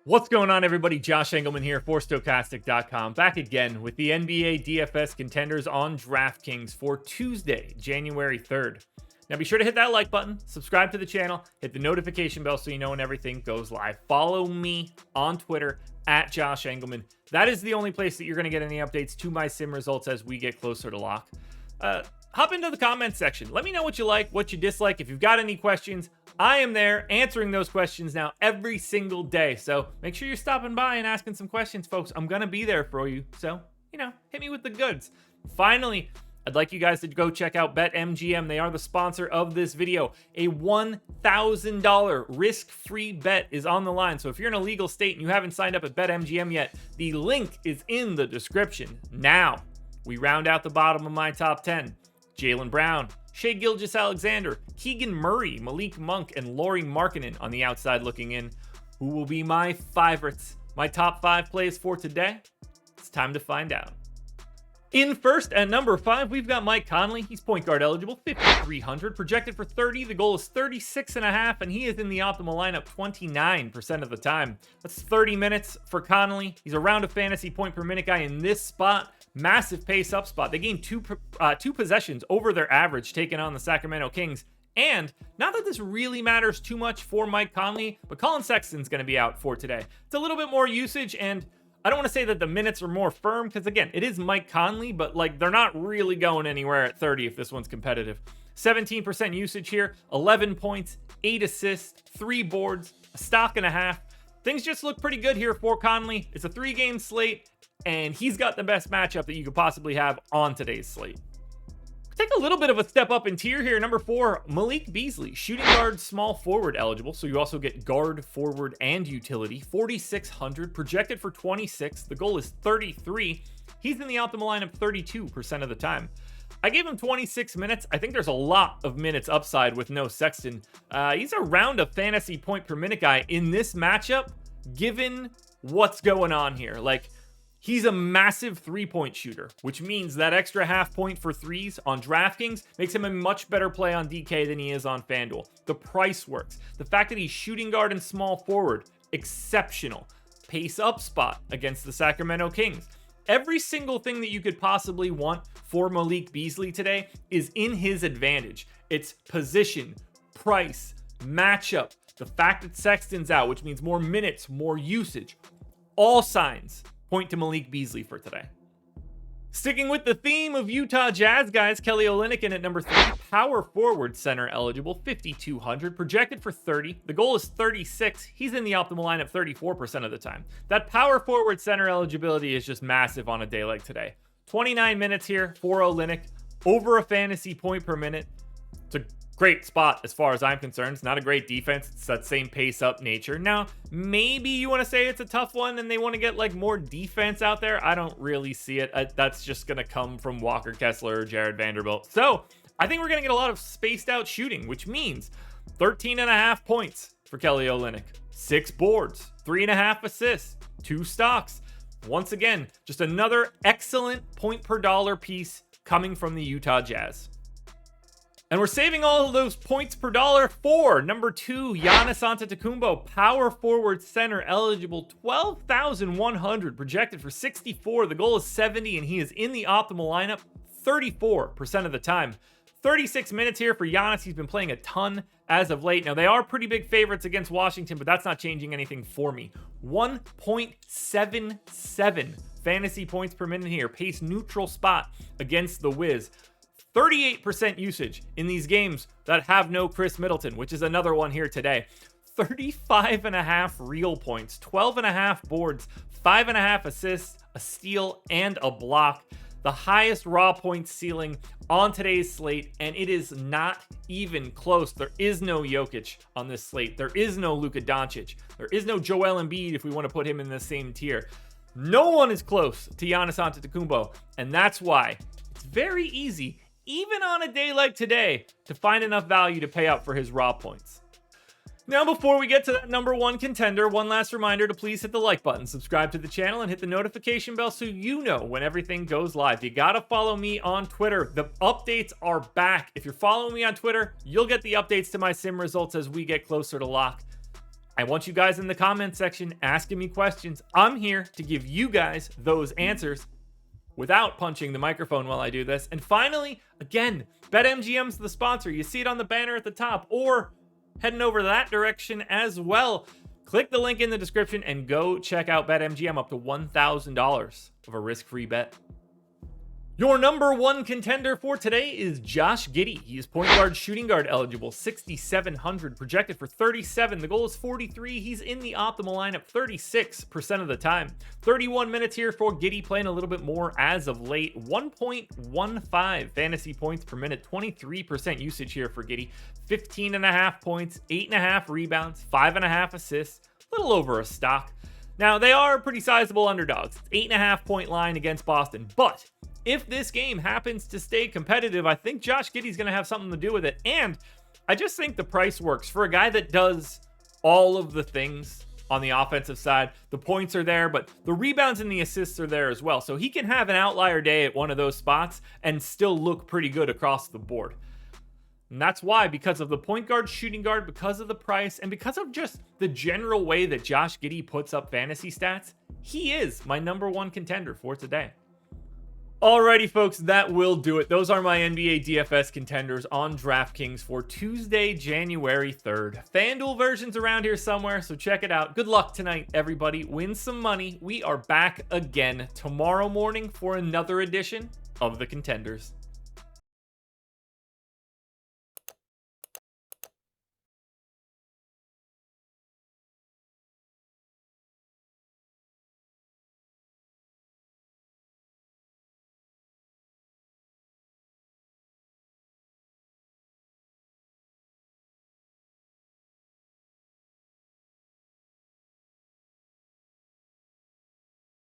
What's going on, everybody? Josh Engleman here for Stokastic.com, back again with the NBA DFS contenders on DraftKings for Tuesday, January 3rd. Now be sure to hit that like button, subscribe to the channel, hit the notification bell so you know when everything goes live. Follow me on Twitter at Josh Engleman. That is the only place that you're going to get any updates to my sim results as we get closer to lock. Hop into the comment section. Let me know what you like, what you dislike. If you've got any questions, I am there answering those questions now every single day. So make sure you're stopping by and asking some questions, folks. I'm going to be there for you. So, hit me with the goods. Finally, I'd like you guys to go check out BetMGM. They are the sponsor of this video. A $1,000 risk-free bet is on the line. So if you're in a legal state and you haven't signed up at BetMGM yet, the link is in the description. Now, we round out the bottom of my top 10. Jaylen Brown, Shai Gilgeous-Alexander, Keegan Murray, Malik Monk, and Lauri Markkanen on the outside looking in. Who will be my favorites? My top 5 plays for today? It's time to find out. In first, at number 5, we've got Mike Conley. He's point guard eligible, 5,300, projected for 30. The goal is 36.5, and he is in the optimal lineup 29% of the time. That's 30 minutes for Conley. He's around a fantasy point per minute guy in this spot. Massive pace up spot. They gained two possessions over their average taking on the Sacramento Kings. And not that this really matters too much for Mike Conley, but Colin Sexton's going to be out for today. It's a little bit more usage, and I don't want to say that the minutes are more firm because, again, it is Mike Conley, but they're not really going anywhere at 30 if this one's competitive. 17% usage here, 11 points, 8 assists, 3 boards, a stock and a half. Things just look pretty good here for Conley. It's a 3-game slate, and he's got the best matchup that you could possibly have on today's slate. Take a little bit of a step up in tier here. Number 4, Malik Beasley, shooting guard, small forward eligible. So you also get guard, forward, and utility. 4,600, projected for 26. The goal is 33. He's in the optimal lineup 32% of the time. I gave him 26 minutes. I think there's a lot of minutes upside with no Sexton. He's around a fantasy point per minute guy in this matchup, given what's going on here. He's a massive three-point shooter, which means that extra half point for threes on DraftKings makes him a much better play on DK than he is on FanDuel. The price works. The fact that he's shooting guard and small forward, exceptional. Pace up spot against the Sacramento Kings. Every single thing that you could possibly want for Malik Beasley today is in his advantage. It's position, price, matchup, the fact that Sexton's out, which means more minutes, more usage. All signs point to Malik Beasley for today. Sticking with the theme of Utah Jazz guys, Kelly Olynyk in at number 3, power forward center eligible, 5,200, projected for 30. The goal is 36. He's in the optimal lineup 34% of the time. That power forward center eligibility is just massive on a day like today. 29 minutes here for Olynyk, over a fantasy point per minute. It's a great spot as far as I'm concerned. It's not a great defense. It's that same pace up nature. Now, maybe you want to say it's a tough one and they want to get more defense out there. I don't really see it. That's just going to come from Walker Kessler or Jared Vanderbilt. So I think we're going to get a lot of spaced out shooting, which means 13.5 points for Kelly Olynyk, 6 boards, 3.5 assists, 2 stocks. Once again, just another excellent point per dollar piece coming from the Utah Jazz. And we're saving all of those points per dollar for number 2, Giannis Antetokounmpo, power forward center eligible, 12,100, projected for 64. The goal is 70, and he is in the optimal lineup 34% of the time. 36 minutes here for Giannis. He's been playing a ton as of late. Now, they are pretty big favorites against Washington, but that's not changing anything for me. 1.77 fantasy points per minute here. Pace neutral spot against the Wiz. 38% usage in these games that have no Chris Middleton, which is another one here today. 35.5 real points, 12.5 boards, 5.5 assists, a steal, and a block. The highest raw points ceiling on today's slate, and it is not even close. There is no Jokic on this slate. There is no Luka Doncic. There is no Joel Embiid if we want to put him in the same tier. No one is close to Giannis Antetokounmpo, and that's why it's very easy, even on a day like today, to find enough value to pay up for his raw points. Now, before we get to that number 1 contender, one last reminder to please hit the like button, subscribe to the channel, and hit the notification bell so you know when everything goes live. You gotta follow me on Twitter. The updates are back. If you're following me on Twitter, you'll get the updates to my sim results as we get closer to lock. I want you guys in the comment section asking me questions. I'm here to give you guys those answers without punching the microphone while I do this. And finally, again, BetMGM's the sponsor. You see it on the banner at the top, or heading over that direction as well. Click the link in the description and go check out BetMGM, up to $1,000 of a risk-free bet. Your number one contender for today is Josh Giddey. He is point guard, shooting guard eligible, 6,700, projected for 37. The goal is 43. He's in the optimal lineup 36% of the time. 31 minutes here for Giddey, playing a little bit more as of late. 1.15 fantasy points per minute, 23% usage here for Giddey. 15.5 points, 8.5 rebounds, 5.5 assists, a little over a stock. Now, they are pretty sizable underdogs. It's 8.5 point line against Boston, but if this game happens to stay competitive, I think Josh Giddey's going to have something to do with it. And I just think the price works for a guy that does all of the things on the offensive side. The points are there, but the rebounds and the assists are there as well. So he can have an outlier day at one of those spots and still look pretty good across the board. And that's why, because of the point guard, shooting guard, because of the price, and because of just the general way that Josh Giddey puts up fantasy stats, he is my number one contender for today. Alrighty, folks, that will do it. Those are my NBA DFS contenders on DraftKings for Tuesday, January 3rd. FanDuel version's around here somewhere, so check it out. Good luck tonight, everybody. Win some money. We are back again tomorrow morning for another edition of the Contenders.